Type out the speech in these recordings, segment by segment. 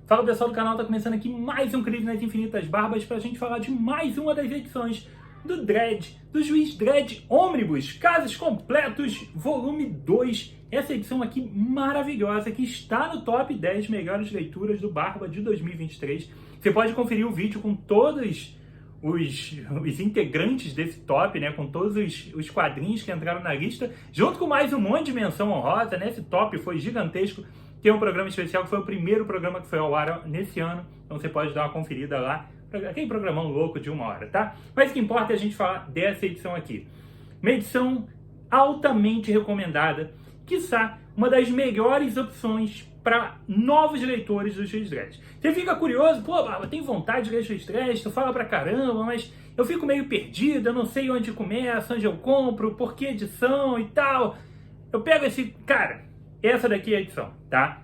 Fala pessoal do canal, tá começando aqui mais um Crise nas Infinitas Barbas pra gente falar de mais uma das edições do Dredd, do Juiz Dredd Ômnibus, Casos Completos, volume 2. Essa edição aqui maravilhosa que está no top 10 melhores leituras do Barba de 2023. Você pode conferir o vídeo com todos os integrantes desse top, né, com todos os quadrinhos que entraram na lista, junto com mais um monte de menção honrosa, né? Esse top foi gigantesco. Tem um programa especial que foi o primeiro programa que foi ao ar nesse ano, então você pode dar uma conferida lá, aquele programão louco de 1 hora, tá? Mas o que importa é a gente falar dessa edição aqui. Uma edição altamente recomendada, quiçá uma das melhores opções para novos leitores do Juiz Dredd. Você fica curioso, pô, Barba, tem vontade de ler Juiz Dredd, tu fala pra caramba, mas eu fico meio perdido, eu não sei onde começa, onde eu compro, por que edição e tal. Eu pego esse... Cara, essa daqui é a edição, tá?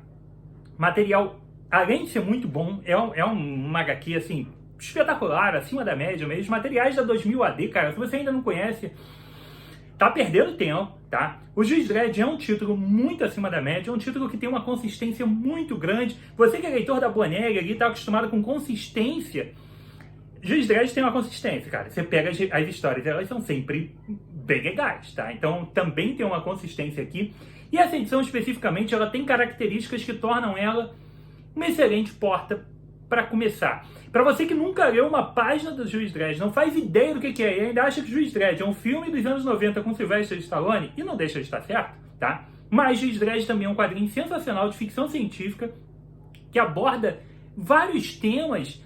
Material, além de ser muito bom, é uma HQ, assim, espetacular, acima da média mesmo. Materiais da 2000 AD, cara, se você ainda não conhece, tá perdendo tempo, tá? O Juiz Dredd é um título muito acima da média, é um título que tem uma consistência muito grande. Você que é leitor da Bonelli ali, tá acostumado com consistência. Juiz Dredd tem uma consistência, cara. Você pega as histórias, elas são sempre bem legais, tá? Então também tem uma consistência aqui. E essa edição especificamente, ela tem características que tornam ela uma excelente porta para começar. Para você que nunca leu uma página do Juiz Dredd, não faz ideia do que é e ainda acha que Juiz Dredd é um filme dos anos 90 com Sylvester Stallone, e não deixa de estar certo, tá? Mas Juiz Dredd também é um quadrinho sensacional de ficção científica que aborda vários temas,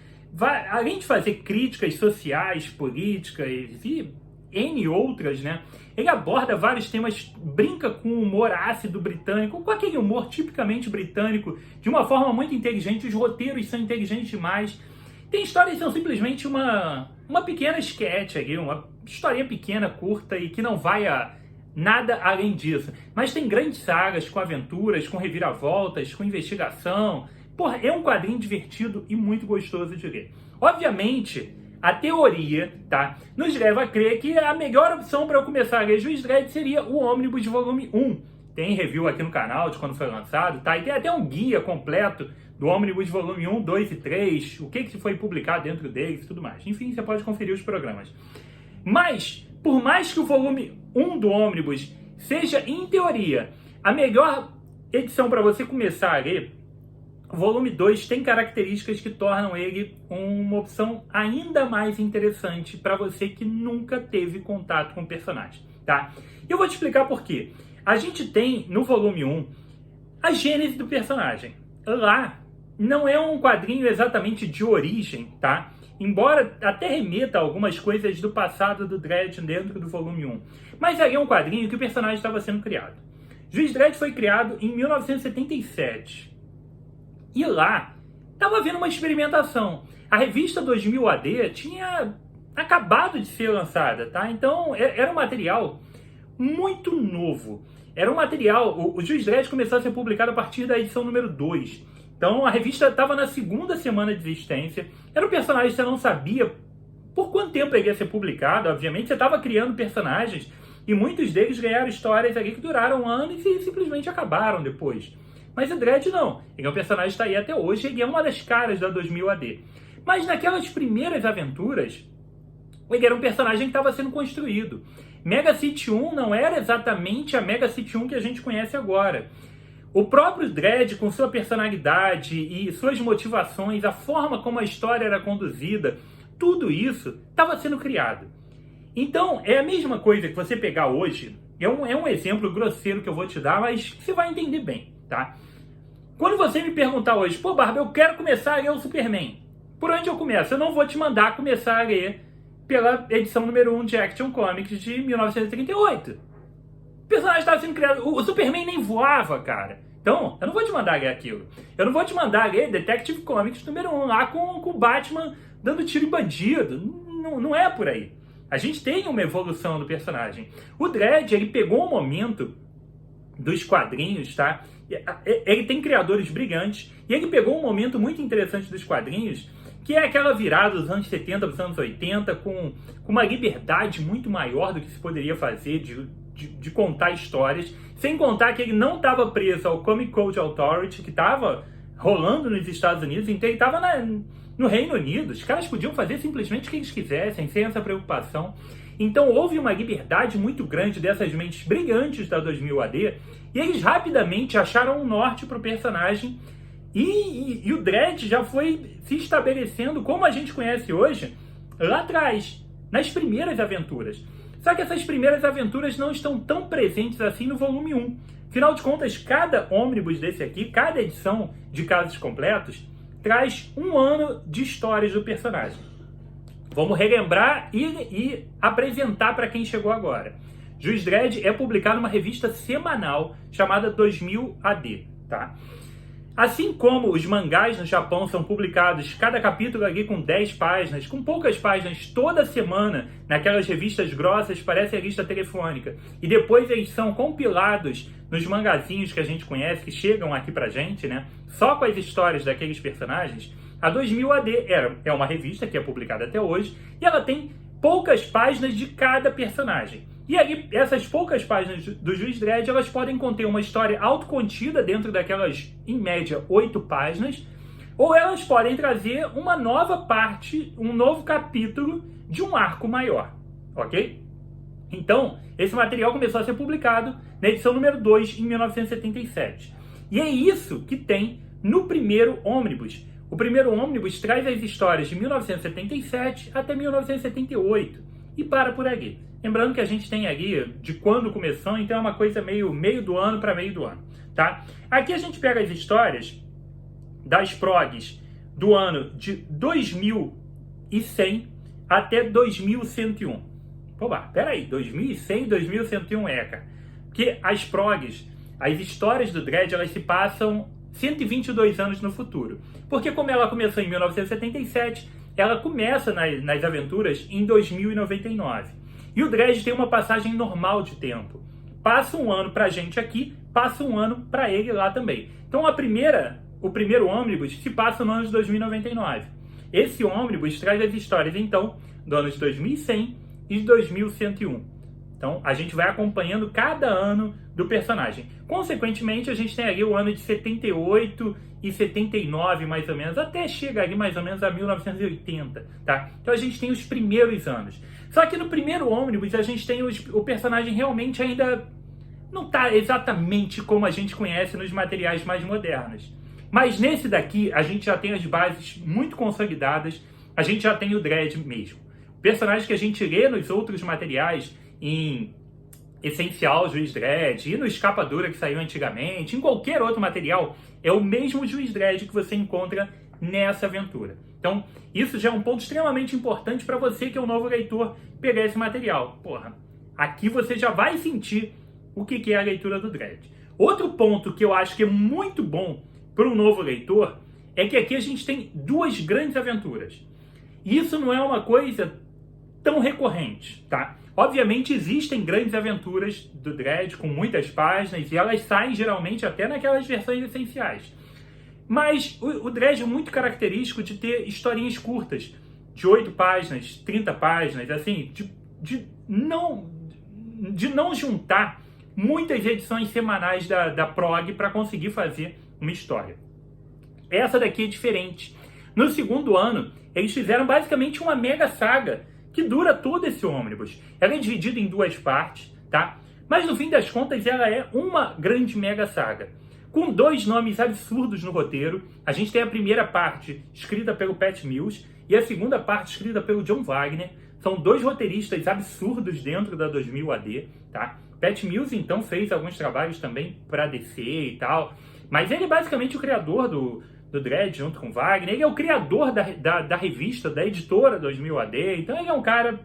além de fazer críticas sociais, políticas e N outras, né? Ele aborda vários temas, brinca com o humor ácido britânico, com aquele humor tipicamente britânico, de uma forma muito inteligente. Os roteiros são inteligentes demais. Tem histórias que são simplesmente uma pequena sketch aqui, uma historinha pequena, curta e que não vai a nada além disso. Mas tem grandes sagas com aventuras, com reviravoltas, com investigação. Porra, é um quadrinho divertido e muito gostoso de ler. Obviamente, a teoria, tá, nos leva a crer que a melhor opção para eu começar a ler Juiz Dredd seria o Ômnibus de volume 1. Tem review aqui no canal de quando foi lançado, tá? E tem até um guia completo do Ômnibus de volume 1, 2 e 3, o que foi publicado dentro deles e tudo mais. Enfim, você pode conferir os programas. Mas, por mais que o volume 1 do Ômnibus seja, em teoria, a melhor edição para você começar a ler, o volume 2 tem características que tornam ele uma opção ainda mais interessante para você que nunca teve contato com o personagem, tá? Eu vou te explicar por quê. A gente tem, no volume 1, a gênese do personagem. Lá, não é um quadrinho exatamente de origem, tá? Embora até remeta a algumas coisas do passado do Dredd dentro do volume 1. Mas aí é um quadrinho que o personagem estava sendo criado. Juiz Dredd foi criado em 1977. E lá, estava havendo uma experimentação. A revista 2000 AD tinha acabado de ser lançada, tá? Então, era um material muito novo. Era um material... O Juiz Dredd começou a ser publicado a partir da edição número 2. Então, a revista estava na segunda semana de existência. Era um personagem que você não sabia por quanto tempo ele ia ser publicado. Obviamente, você estava criando personagens e muitos deles ganharam histórias ali que duraram anos e simplesmente acabaram depois. Mas o Dredd não. Ele é um personagem que está aí até hoje, ele é uma das caras da 2000 AD. Mas naquelas primeiras aventuras, ele era um personagem que estava sendo construído. Mega City 1 não era exatamente a Mega City 1 que a gente conhece agora. O próprio Dredd, com sua personalidade e suas motivações, a forma como a história era conduzida, tudo isso estava sendo criado. Então, é a mesma coisa que você pegar hoje, é um exemplo grosseiro que eu vou te dar, mas você vai entender bem, tá? Quando você me perguntar hoje, pô, Barba, eu quero começar a ler o Superman, por onde eu começo? Eu não vou te mandar começar a ler pela edição número 1 de Action Comics de 1938. O personagem estava sendo criado, o Superman nem voava, cara. Então, eu não vou te mandar ler aquilo. Eu não vou te mandar ler Detective Comics número 1, lá com o Batman dando tiro em bandido. Não é por aí. A gente tem uma evolução do personagem. O Dredd, ele pegou um momento dos quadrinhos, tá? Ele tem criadores brilhantes, e ele pegou um momento muito interessante dos quadrinhos, que é aquela virada dos anos 70 para os anos 80, com uma liberdade muito maior do que se poderia fazer de contar histórias, sem contar que ele não estava preso ao Comic Code Authority, que estava rolando nos Estados Unidos, então ele estava no Reino Unido. Os caras podiam fazer simplesmente o que eles quisessem, sem essa preocupação. Então houve uma liberdade muito grande dessas mentes brilhantes da 2000 AD, e eles rapidamente acharam um norte para o personagem, e o Dredd já foi se estabelecendo como a gente conhece hoje, lá atrás, nas primeiras aventuras. Só que essas primeiras aventuras não estão tão presentes assim no volume 1. Afinal de contas, cada ônibus desse aqui, cada edição de Casos Completos, traz um ano de histórias do personagem. Vamos relembrar e apresentar para quem chegou agora. Juiz Dredd é publicado numa revista semanal chamada 2000 AD, tá? Assim como os mangás no Japão são publicados, cada capítulo aqui com 10 páginas, com poucas páginas toda semana, naquelas revistas grossas, parece a lista telefônica, e depois eles são compilados nos mangazinhos que a gente conhece, que chegam aqui pra gente, né? Só com as histórias daqueles personagens. A 2000 AD é uma revista que é publicada até hoje, e ela tem poucas páginas de cada personagem. E aí, essas poucas páginas do Juiz Dredd, elas podem conter uma história autocontida dentro daquelas, em média, 8 páginas, ou elas podem trazer uma nova parte, um novo capítulo de um arco maior, ok? Então, esse material começou a ser publicado na edição número 2, em 1977. E é isso que tem no primeiro ônibus. O primeiro ônibus traz as histórias de 1977 até 1978 e para por aqui. Lembrando que a gente tem aqui de quando começou, então é uma coisa meio do ano para meio do ano, tá? Aqui a gente pega as histórias das progs do ano de 2100 até 2101. Pô, peraí, 2100 e 2101 cara. Porque as progs, as histórias do Dredd, elas se passam 122 anos no futuro. Porque como ela começou em 1977, ela começa nas aventuras em 2099. E o Dredd tem uma passagem normal de tempo. Passa um ano pra gente aqui, passa um ano pra ele lá também. Então o primeiro ônibus se passa no ano de 2099. Esse ônibus traz as histórias, então, do ano de 2100 e de 2101. Então a gente vai acompanhando cada ano do personagem. Consequentemente, a gente tem ali o ano de 78 e 79, mais ou menos, até chegar ali mais ou menos a 1980, tá? Então a gente tem os primeiros anos. Só que no primeiro ônibus a gente tem o personagem realmente ainda não está exatamente como a gente conhece nos materiais mais modernos. Mas nesse daqui a gente já tem as bases muito consolidadas, a gente já tem o Dredd mesmo. O personagem que a gente lê nos outros materiais, em Essencial Juiz Dredd, e no Escapadura que saiu antigamente, em qualquer outro material, é o mesmo Juiz Dredd que você encontra nessa aventura. Então, isso já é um ponto extremamente importante para você que é um novo leitor pegar esse material. Porra, aqui você já vai sentir o que é a leitura do Dredd. Outro ponto que eu acho que é muito bom para um novo leitor é que aqui a gente tem duas grandes aventuras. E isso não é uma coisa tão recorrente, tá? Obviamente existem grandes aventuras do Dredd com muitas páginas e elas saem geralmente até naquelas versões essenciais. Mas o Dredd é muito característico de ter historinhas curtas, de 8 páginas, 30 páginas, assim, de não juntar muitas edições semanais da prog para conseguir fazer uma história. Essa daqui é diferente. No segundo ano, eles fizeram basicamente uma mega saga que dura todo esse ônibus. Ela é dividida em 2 partes, tá? Mas no fim das contas ela é uma grande mega saga. Com 2 nomes absurdos no roteiro. A gente tem a primeira parte escrita pelo Pat Mills e a segunda parte escrita pelo John Wagner. São 2 roteiristas absurdos dentro da 2000 AD, tá? Pat Mills então fez alguns trabalhos também para DC e tal. Mas ele é basicamente o criador do Dredd junto com Wagner. Ele é o criador da revista, da editora 2000 AD. Então ele é um cara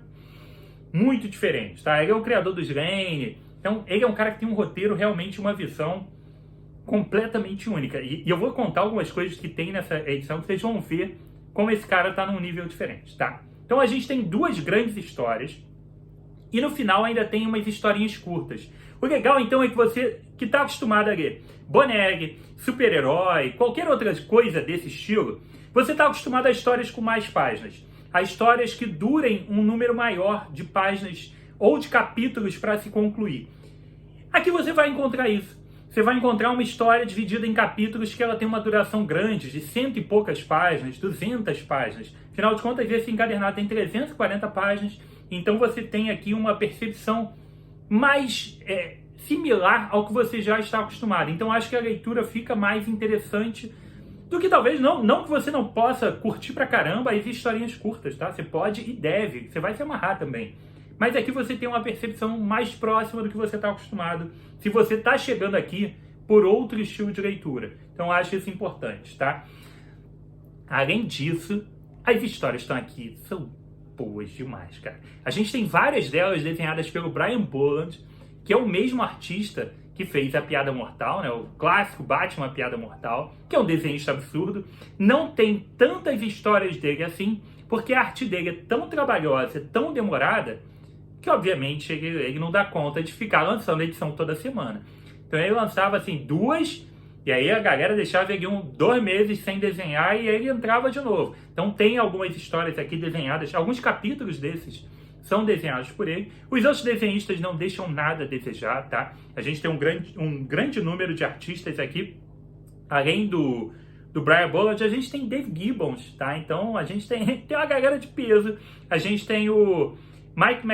muito diferente, tá? Ele é o criador do Slane. Então ele é um cara que tem um roteiro, realmente uma visão completamente única. E eu vou contar algumas coisas que tem nessa edição que vocês vão ver como esse cara tá num nível diferente, tá? Então a gente tem 2 grandes histórias e no final ainda tem umas historinhas curtas. O legal então é que você que está acostumado a ler Boneg, super-herói, qualquer outra coisa desse estilo, você está acostumado a histórias com mais páginas. A histórias que durem um número maior de páginas ou de capítulos para se concluir. Aqui você vai encontrar isso. você vai encontrar uma história dividida em capítulos que ela tem uma duração grande, de 100 e poucas páginas, 200 páginas. Afinal de contas, esse encadernado tem 340 páginas, então você tem aqui uma percepção mais similar ao que você já está acostumado. Então acho que a leitura fica mais interessante do que talvez, não que você não possa curtir pra caramba as historinhas curtas, tá? Você pode e deve, você vai se amarrar também. Mas aqui você tem uma percepção mais próxima do que você está acostumado, se você está chegando aqui por outro estilo de leitura. Então acho isso importante, tá? Além disso, as histórias estão aqui, são boas demais, cara. A gente tem várias delas desenhadas pelo Brian Bolland, que é o mesmo artista que fez A Piada Mortal, né? O clássico Batman, A Piada Mortal, que é um desenhista absurdo. Não tem tantas histórias dele assim, porque a arte dele é tão trabalhosa, tão demorada, que obviamente ele não dá conta de ficar lançando edição toda semana. Então ele lançava assim 2, e aí a galera deixava ele 2 meses sem desenhar e ele entrava de novo. Então tem algumas histórias aqui desenhadas, alguns capítulos desses são desenhados por ele. Os outros desenhistas não deixam nada a desejar, tá? A gente tem um grande número de artistas aqui, além do Brian Bolland, a gente tem Dave Gibbons, tá? Então a gente tem uma galera de peso. A gente tem o Mike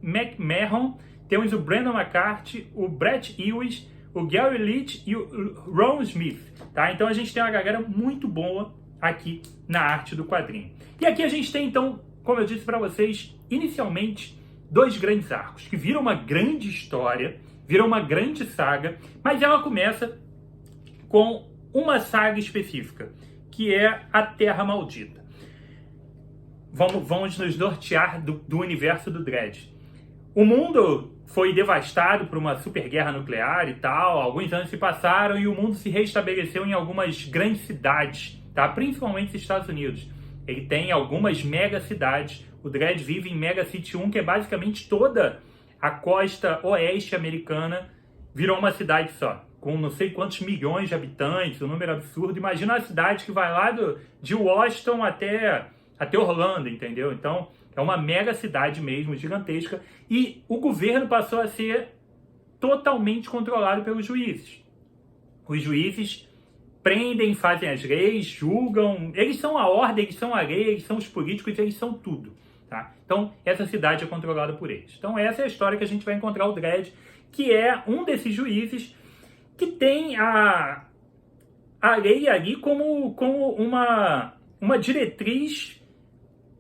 McMahon, temos o Brandon McCarthy, o Brett Ewes, o Gary Leach e o Ron Smith, tá? Então a gente tem uma galera muito boa aqui na arte do quadrinho. E aqui a gente tem, então, como eu disse para vocês, inicialmente, 2 grandes arcos, que viram uma grande história, viram uma grande saga, mas ela começa com uma saga específica, que é a Terra Maldita. Vamos nos nortear do universo do Dredd. O mundo foi devastado por uma super guerra nuclear e tal, alguns anos se passaram e o mundo se restabeleceu em algumas grandes cidades, tá? Principalmente nos Estados Unidos. Ele tem algumas mega cidades. O Dredd vive em Mega City 1, que é basicamente toda a costa oeste americana, virou uma cidade só, com não sei quantos milhões de habitantes, um número absurdo. Imagina uma cidade que vai lá de Washington até Orlando, entendeu? Então, é uma mega cidade mesmo, gigantesca. E o governo passou a ser totalmente controlado pelos juízes. Os juízes prendem, fazem as leis, julgam. Eles são a ordem, eles são a lei, eles são os políticos, eles são tudo, tá? Então, essa cidade é controlada por eles. Então, essa é a história que a gente vai encontrar o Dredd, que é um desses juízes que tem a lei ali como uma diretriz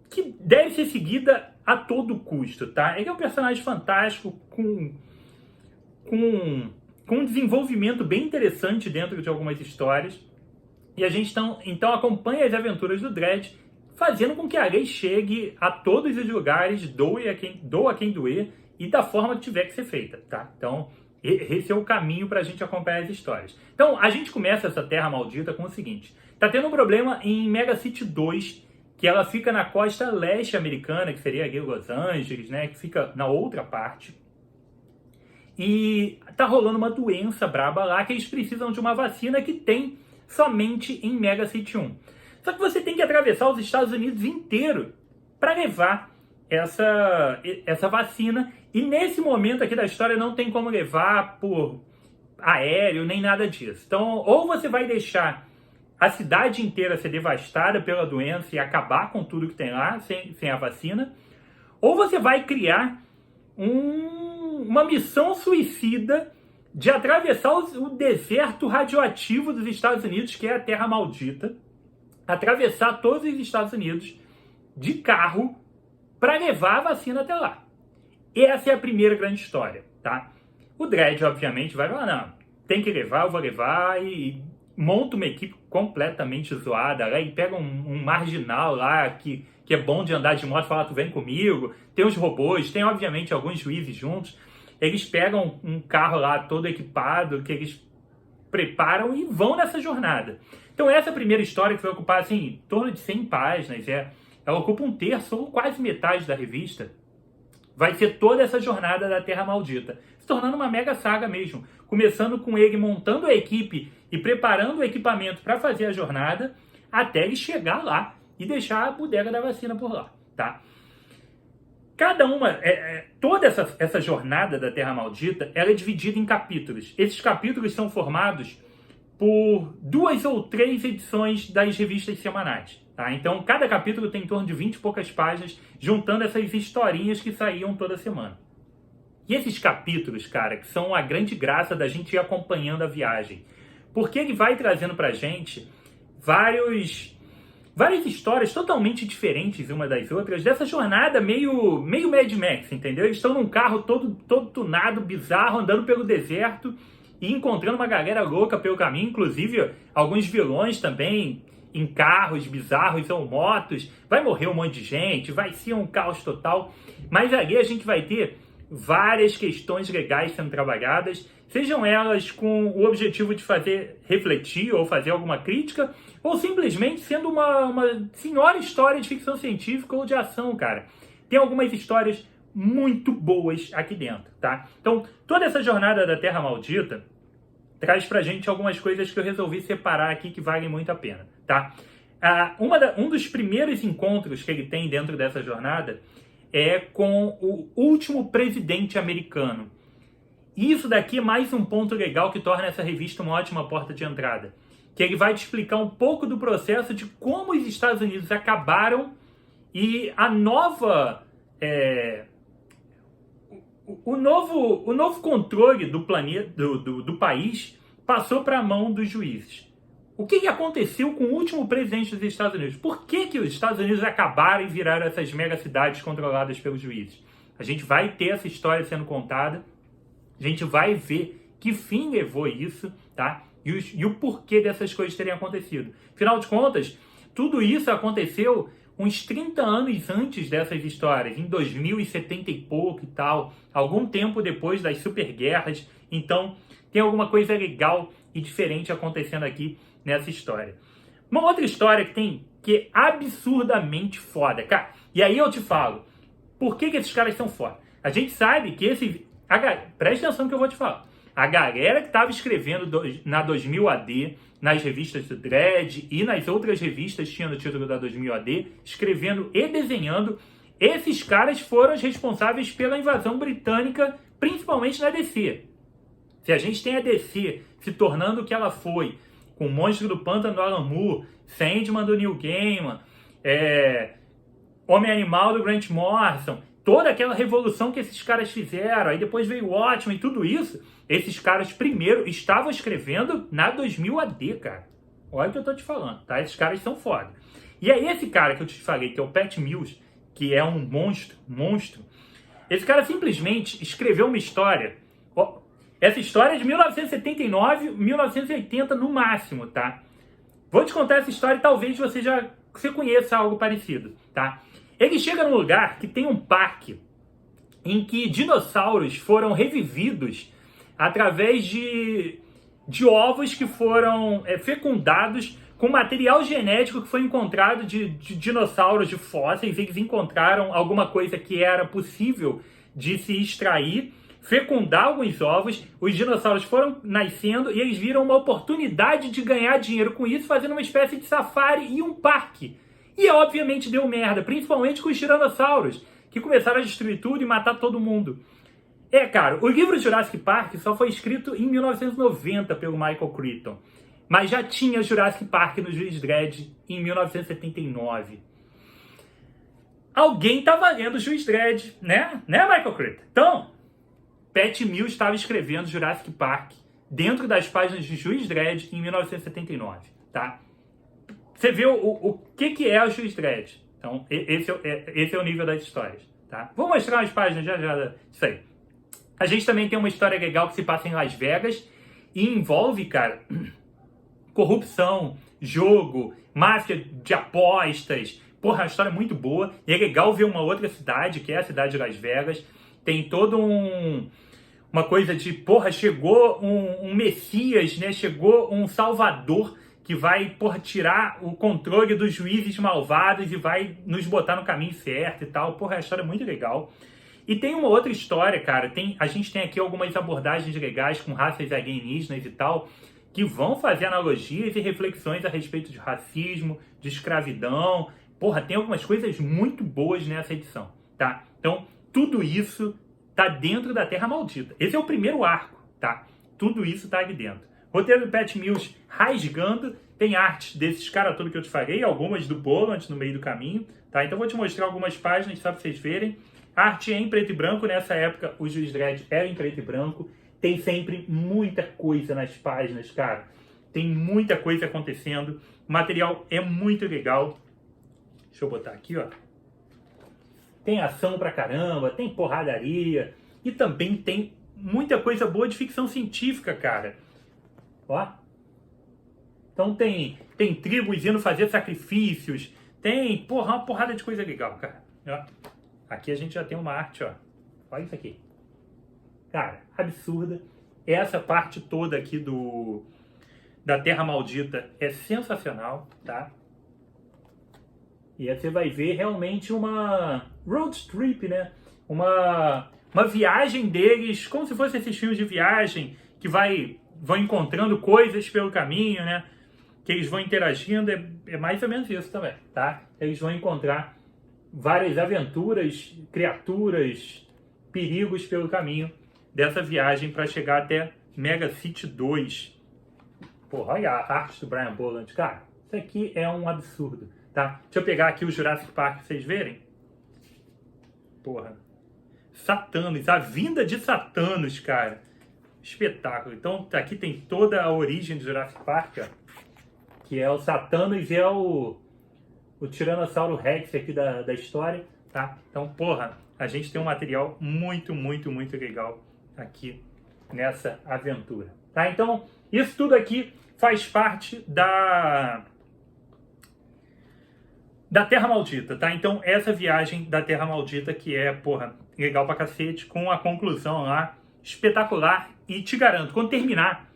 que deve ser seguida a todo custo, tá? Ele é um personagem fantástico, com um desenvolvimento bem interessante dentro de algumas histórias. E a gente então acompanha as aventuras do Dredd, fazendo com que a lei chegue a todos os lugares, doa a quem doer, e da forma que tiver que ser feita, tá? Então, esse é o caminho para a gente acompanhar as histórias. Então, a gente começa essa Terra Maldita com o seguinte. Tá tendo um problema em Mega City 2, que ela fica na costa leste americana, que seria aqui Los Angeles, né? Que fica na outra parte. E tá rolando uma doença braba lá, que eles precisam de uma vacina que tem somente em Mega City 1. Só que você tem que atravessar os Estados Unidos inteiro para levar essa vacina. E nesse momento aqui da história não tem como levar por aéreo, nem nada disso. Então, ou você vai deixar a cidade inteira ser devastada pela doença e acabar com tudo que tem lá, sem a vacina, ou você vai criar uma missão suicida de atravessar o deserto radioativo dos Estados Unidos, que é a Terra Maldita, atravessar todos os Estados Unidos de carro para levar a vacina até lá. Essa é a primeira grande história, tá? O Dredd, obviamente, vai falar, não, tem que levar, eu vou levar, e monta uma equipe completamente zoada lá, e pega um marginal lá que é bom de andar de moto, fala, tu vem comigo. Tem os robôs, tem obviamente alguns juízes juntos. Eles pegam um carro lá todo equipado, que eles preparam e vão nessa jornada. Então essa primeira história, que vai ocupar assim, em torno de 100 páginas, ela ocupa um terço ou quase metade da revista, vai ser toda essa jornada da Terra Maldita, se tornando uma mega saga mesmo, começando com ele montando a equipe e preparando o equipamento para fazer a jornada, até ele chegar lá e deixar a bodega da vacina por lá, tá? Toda essa jornada da Terra Maldita, ela é dividida em capítulos. Esses capítulos são formados por 2 ou 3 edições das revistas semanais. Tá? Então, cada capítulo tem em torno de 20 e poucas páginas, juntando essas historinhas que saíam toda semana. E esses capítulos, cara, que são a grande graça da gente ir acompanhando a viagem. Porque ele vai trazendo pra gente várias histórias totalmente diferentes uma das outras, dessa jornada meio Mad Max, entendeu? Eles estão num carro todo tunado, bizarro, andando pelo deserto e encontrando uma galera louca pelo caminho, inclusive alguns vilões também, em carros bizarros ou motos. Vai morrer um monte de gente, vai ser um caos total, mas ali a gente vai ter várias questões legais sendo trabalhadas, sejam elas com o objetivo de fazer refletir ou fazer alguma crítica, ou simplesmente sendo uma senhora história de ficção científica ou de ação, cara. Tem algumas histórias muito boas aqui dentro, tá? Então, toda essa jornada da Terra Maldita traz pra gente algumas coisas que eu resolvi separar aqui que valem muito a pena, tá? Um dos primeiros encontros que ele tem dentro dessa jornada é com o último presidente americano. E isso daqui é mais um ponto legal que torna essa revista uma ótima porta de entrada. Que ele vai te explicar um pouco do processo de como os Estados Unidos acabaram e o novo controle do planeta, do país passou para a mão dos juízes. O que aconteceu com o último presidente dos Estados Unidos? Por que os Estados Unidos acabaram e viraram essas mega cidades controladas pelos juízes? A gente vai ter essa história sendo contada, a gente vai ver que fim levou isso, tá? E o porquê dessas coisas terem acontecido. Afinal de contas, tudo isso aconteceu uns 30 anos antes dessas histórias, em 2070 e pouco e tal, algum tempo depois das superguerras. Então, tem alguma coisa legal e diferente acontecendo aqui nessa história. Uma outra história que é absurdamente foda, cara. E aí eu te falo, por que esses caras são foda? A gente sabe que presta atenção no que eu vou te falar. A galera que estava escrevendo na 2000 AD, nas revistas do Dredd e nas outras revistas que tinham o título da 2000 AD, escrevendo e desenhando, esses caras foram os responsáveis pela invasão britânica, principalmente na DC. Se a gente tem a DC se tornando o que ela foi, com o Monstro do Pântano do Alan Moore, Sandman do Neil Gaiman, Homem-Animal do Grant Morrison, toda aquela revolução que esses caras fizeram, aí depois veio o Watchmen e tudo isso, esses caras primeiro estavam escrevendo na 2000 AD, cara. Olha o que eu tô te falando, tá? Esses caras são foda. E aí esse cara que eu te falei, que é o Pat Mills, que é um monstro, esse cara simplesmente escreveu uma história. Essa história é de 1979, 1980 no máximo, tá? Vou te contar essa história e talvez você conheça algo parecido, tá? Ele chega num lugar que tem um parque em que dinossauros foram revividos através de ovos que foram fecundados com material genético que foi encontrado de dinossauros, de fósseis. Eles encontraram alguma coisa que era possível de se extrair, fecundar alguns ovos, os dinossauros foram nascendo e eles viram uma oportunidade de ganhar dinheiro com isso, fazendo uma espécie de safari e um parque. E obviamente deu merda, principalmente com os tiranossauros, que começaram a destruir tudo e matar todo mundo. Cara, o livro Jurassic Park só foi escrito em 1990 pelo Michael Crichton, mas já tinha Jurassic Park no Juiz Dredd em 1979. Alguém estava lendo o Juiz Dredd, né, Michael Crichton? Então, Pat Mills estava escrevendo Jurassic Park dentro das páginas de Juiz Dredd em 1979, tá? Você vê o que é o Juiz Dredd. Então, esse é o nível das histórias, tá? Vou mostrar umas páginas já disso aí. A gente também tem uma história legal que se passa em Las Vegas e envolve, cara, corrupção, jogo, máfia de apostas. Porra, é uma história muito boa. E é legal ver uma outra cidade, que é a cidade de Las Vegas. Tem todo uma coisa de, porra, chegou um Messias, né? Chegou um Salvador que vai, porra, tirar o controle dos juízes malvados e vai nos botar no caminho certo e tal. Porra, é uma história muito legal. E tem uma outra história, cara. A gente tem aqui algumas abordagens legais com raças alienígenas e tal, que vão fazer analogias e reflexões a respeito de racismo, de escravidão. Porra, tem algumas coisas muito boas nessa edição, tá? Então, tudo isso tá dentro da Terra Maldita. Esse é o primeiro arco, tá? Tudo isso tá aqui dentro. Roteiro do Pat Mills rasgando. Tem artes desses caras todos que eu te falei, algumas do Boland no meio do caminho, tá? Então vou te mostrar algumas páginas só pra vocês verem. Arte em preto e branco. Nessa época, o Juiz Dredd era em preto e branco. Tem sempre muita coisa nas páginas, cara. Tem muita coisa acontecendo. O material é muito legal. Deixa eu botar aqui, ó. Tem ação pra caramba, tem porradaria. E também tem muita coisa boa de ficção científica, cara. Ó. Então tem tribos indo fazer sacrifícios. Tem, porra, uma porrada de coisa legal, cara. Ó. Aqui a gente já tem uma arte, ó. Olha isso aqui. Cara, absurda. Essa parte toda aqui da Terra Maldita é sensacional, tá? E aí você vai ver realmente uma road trip, né? Uma viagem deles, como se fosse esses filmes de viagem, que vão encontrando coisas pelo caminho, né? Que eles vão interagindo, é mais ou menos isso também, tá? Eles vão encontrar várias aventuras, criaturas, perigos pelo caminho dessa viagem para chegar até Mega City 2. Porra, olha a arte do Brian Boland, cara. Isso aqui é um absurdo, tá? Deixa eu pegar aqui o Jurassic Park pra vocês verem. Porra. Satanos, a vinda de Satanos, cara. Espetáculo. Então, aqui tem toda a origem do Jurassic Park, ó. Que é o Satanos e é o Tiranossauro Rex aqui da história, tá? Então, porra, a gente tem um material muito, muito, muito legal aqui nessa aventura, tá? Então, isso tudo aqui faz parte da Terra Maldita, tá? Então, essa viagem da Terra Maldita que é, porra, legal pra cacete, com a conclusão lá espetacular. E te garanto, quando terminar,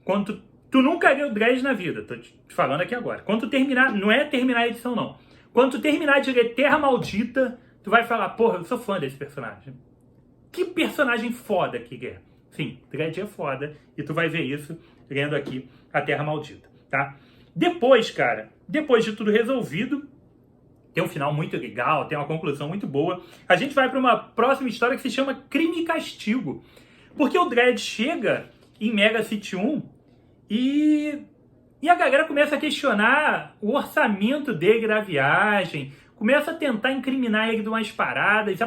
quando tu nunca leu Dredd na vida, tô te falando aqui agora. Quando tu terminar, não é terminar a edição, não. Quando tu terminar de ler Terra Maldita, tu vai falar, porra, eu sou fã desse personagem. Que personagem foda que é. Sim, Dredd é foda. E tu vai ver isso lendo aqui a Terra Maldita, tá? Depois, cara, depois de tudo resolvido, tem um final muito legal, tem uma conclusão muito boa. A gente vai para uma próxima história que se chama Crime e Castigo. Porque o Dredd chega em Mega City 1 e a galera começa a questionar o orçamento dele da viagem, começa a tentar incriminar ele de umas paradas.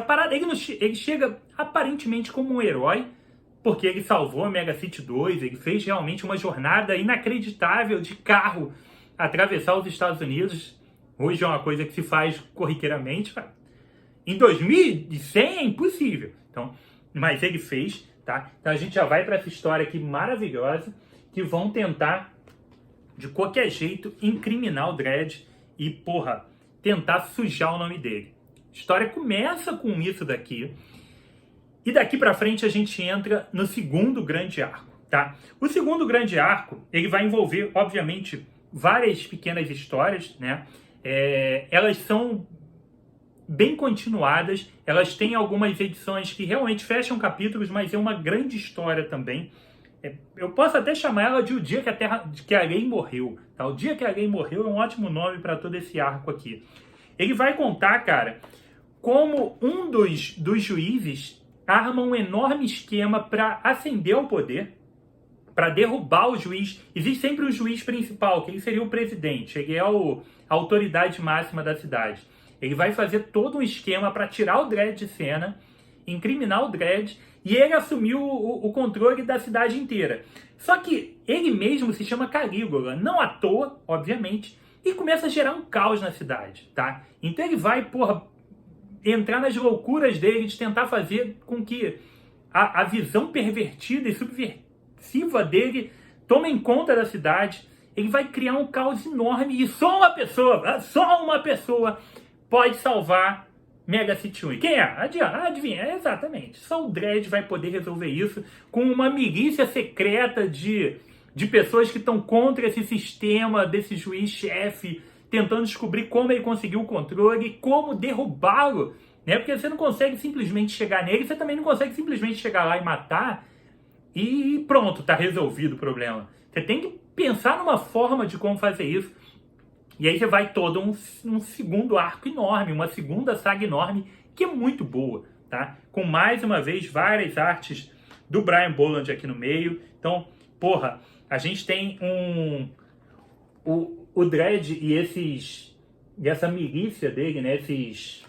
Ele chega aparentemente como um herói, porque ele salvou a Mega City 2, ele fez realmente uma jornada inacreditável de carro atravessar os Estados Unidos. Hoje é uma coisa que se faz corriqueiramente. Em 2100 é impossível. Então, mas ele fez, tá? Então a gente já vai para essa história aqui maravilhosa, que vão tentar, de qualquer jeito, incriminar o Dredd e, porra, tentar sujar o nome dele. A história começa com isso daqui. E daqui pra frente a gente entra no segundo grande arco, tá? O segundo grande arco, ele vai envolver, obviamente, várias pequenas histórias, né? Elas são bem continuadas, elas têm algumas edições que realmente fecham capítulos, mas é uma grande história também. Eu posso até chamar ela de O Dia que a Lei Morreu, tá? O Dia que a Lei Morreu é um ótimo nome para todo esse arco aqui. Ele vai contar, cara, como um dos juízes arma um enorme esquema para ascender ao poder, para derrubar o juiz. Existe sempre o juiz principal, que ele seria o presidente, ele é a autoridade máxima da cidade. Ele vai fazer todo um esquema para tirar o Dredd de cena, incriminar o Dredd, e ele assumiu o controle da cidade inteira. Só que ele mesmo se chama Calígula, não à toa, obviamente, e começa a gerar um caos na cidade, tá? Então ele vai, porra, entrar nas loucuras dele de tentar fazer com que a visão pervertida e subversiva dele tome conta da cidade. Ele vai criar um caos enorme e só uma pessoa pode salvar Mega City 1. E quem é? Adivinha, exatamente. Só o Dredd vai poder resolver isso com uma milícia secreta de pessoas que estão contra esse sistema, desse juiz-chefe, tentando descobrir como ele conseguiu o controle e como derrubá-lo, né? Porque você não consegue simplesmente chegar nele, você também não consegue simplesmente chegar lá e matar e pronto, tá resolvido o problema. Você tem que pensar numa forma de como fazer isso. E aí você vai todo um segundo arco enorme, uma segunda saga enorme, que é muito boa, tá? Com mais uma vez várias artes do Brian Bolland aqui no meio. Então, porra, a gente tem o Dredd e essa milícia dele, né? Esses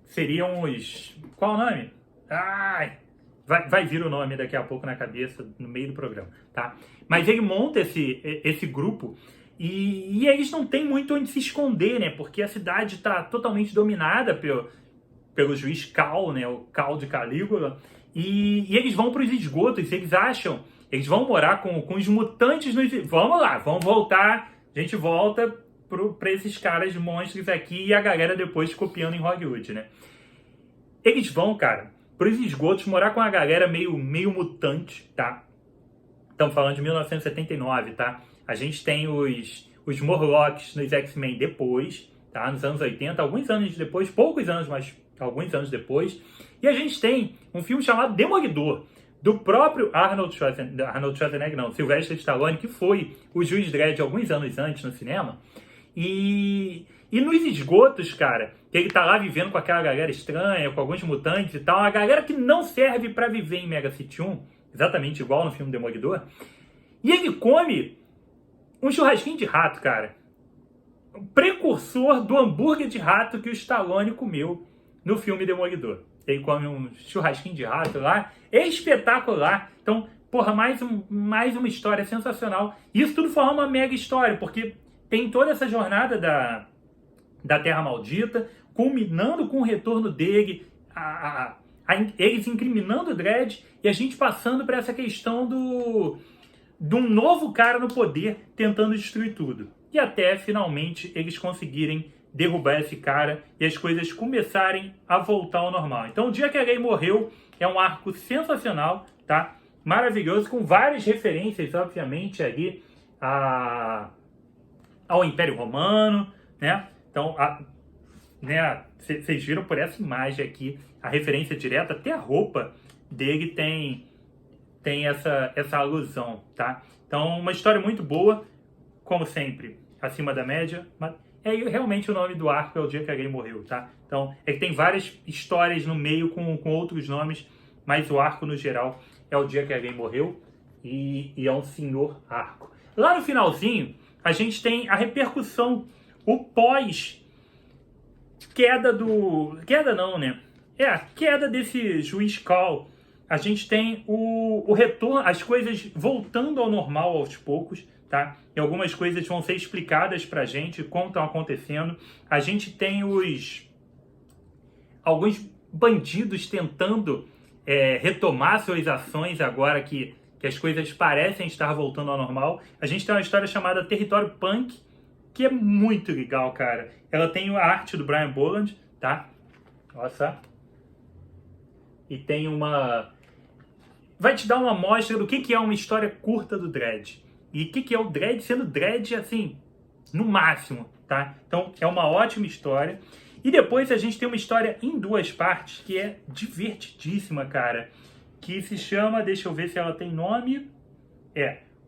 seriam os... Qual o nome? Ai, vai vir o nome daqui a pouco na cabeça, no meio do programa, tá? Mas ele monta esse grupo e eles não têm muito onde se esconder, né? Porque a cidade está totalmente dominada pelo juiz Cal, né? O Cal de Calígula. E eles vão para os esgotos, eles acham... Eles vão morar com os mutantes nos... Vamos lá, vamos voltar. A gente volta para esses caras monstros aqui e a galera depois copiando em Hollywood, né? Eles vão, cara, para os esgotos morar com a galera meio mutante, tá? Estamos falando de 1979, tá? A gente tem os Morlocks nos X-Men depois, tá? Nos anos 80, alguns anos depois, poucos anos, mas alguns anos depois. E a gente tem um filme chamado Demolidor, do próprio Arnold Schwarzenegger, não, Sylvester Stallone, que foi o Juiz Dredd alguns anos antes no cinema. E nos esgotos, cara, que ele tá lá vivendo com aquela galera estranha, com alguns mutantes e tal, uma galera que não serve pra viver em Mega City 1, exatamente igual no filme Demolidor. E ele come um churrasquinho de rato, cara. O precursor do hambúrguer de rato que o Stallone comeu no filme Demolidor. Ele come um churrasquinho de rato lá, é espetacular. Então, porra, mais uma história sensacional. Isso tudo forma uma mega história, porque tem toda essa jornada da Terra Maldita, culminando com o retorno dele, eles incriminando o Dredd, e a gente passando por essa questão de um novo cara no poder tentando destruir tudo. E até, finalmente, eles conseguirem derrubar esse cara e as coisas começarem a voltar ao normal. Então, O Dia que a Lei Morreu é um arco sensacional, tá? Maravilhoso, com várias referências, obviamente, ali ao Império Romano, né? Então, vocês viram por essa imagem aqui a referência direta, até a roupa dele tem essa alusão, tá? Então, uma história muito boa, como sempre, acima da média, mas realmente o nome do arco é O Dia que a Lei Morreu, tá? Então, é que tem várias histórias no meio com outros nomes, mas o arco, no geral, é O Dia que a Lei Morreu e é um senhor arco. Lá no finalzinho, a gente tem a repercussão, o pós-queda do... Queda não, né? A queda desse juiz Cal. A gente tem o retorno, as coisas voltando ao normal aos poucos, tá? E algumas coisas vão ser explicadas pra gente, como estão acontecendo. A gente tem alguns bandidos tentando retomar suas ações agora que as coisas parecem estar voltando ao normal. A gente tem uma história chamada Território Punk, que é muito legal, cara. Ela tem a arte do Brian Bolland, tá? Olha só. E tem vai te dar uma amostra do que é uma história curta do Dredd. E o que é o Dredd sendo Dredd, assim, no máximo, tá? Então, é uma ótima história. E depois a gente tem uma história em 2 partes que é divertidíssima, cara. Que se chama, deixa eu ver se ela tem nome.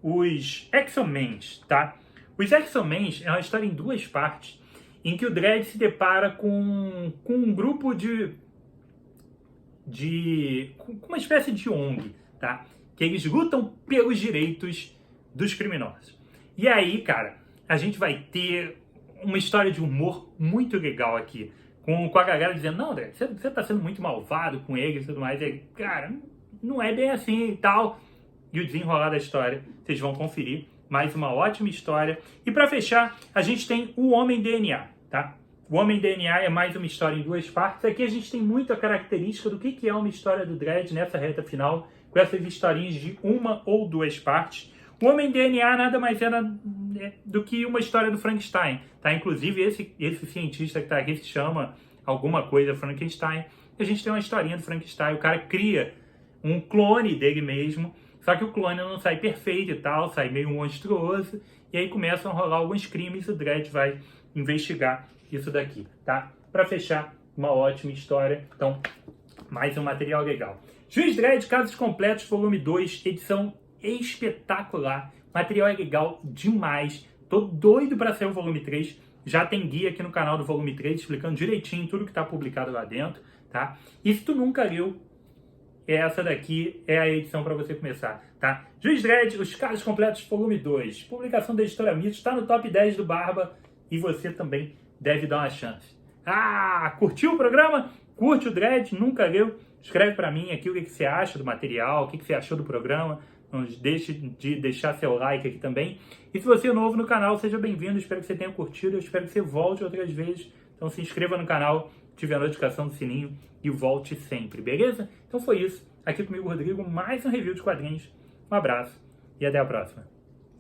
Os X-Men, tá? Os X-Men é uma história em 2 partes em que o Dredd se depara com um grupo com uma espécie de ONG, tá? Que eles lutam pelos direitos dos criminosos. E aí, cara, a gente vai ter uma história de humor muito legal aqui, com a galera dizendo, não, Dredd, você tá sendo muito malvado com eles e tudo mais. E aí, cara, não é bem assim e tal. E o desenrolar da história, vocês vão conferir. Mais uma ótima história. E para fechar, a gente tem o Homem-DNA, tá? O Homem-DNA é mais uma história em 2 partes. Aqui a gente tem muita característica do que é uma história do Dredd nessa reta final, com essas historinhas de 1 ou 2 partes. O Homem-DNA nada mais era do que uma história do Frankenstein, tá? Inclusive, esse cientista que tá aqui se chama alguma coisa Frankenstein. E a gente tem uma historinha do Frankenstein. O cara cria um clone dele mesmo, só que o clone não sai perfeito e tal, sai meio monstruoso. E aí começam a rolar alguns crimes e o Dredd vai investigar isso daqui, tá? Para fechar, uma ótima história. Então, mais um material legal. Juiz Dredd, Casos Completos, volume 2, edição espetacular. Material é legal demais. Tô doido para sair o volume 3. Já tem guia aqui no canal do volume 3 explicando direitinho tudo que está publicado lá dentro, tá? E se tu nunca leu, essa daqui é a edição para você começar, tá? Juiz Dredd, Os Casos Completos, volume 2. Publicação da editora Mitos, está no top 10 do Barba e você também deve dar uma chance. Ah, curtiu o programa? Curte o Dredd? Nunca leu? Escreve para mim aqui o que você acha do material, o que você achou do programa. Não deixe de deixar seu like aqui também. E se você é novo no canal, seja bem-vindo. Espero que você tenha curtido. Eu espero que você volte outras vezes. Então se inscreva no canal, ative a notificação do sininho e volte sempre, beleza? Então foi isso. Aqui comigo, Rodrigo, mais um review de quadrinhos. Um abraço e até a próxima.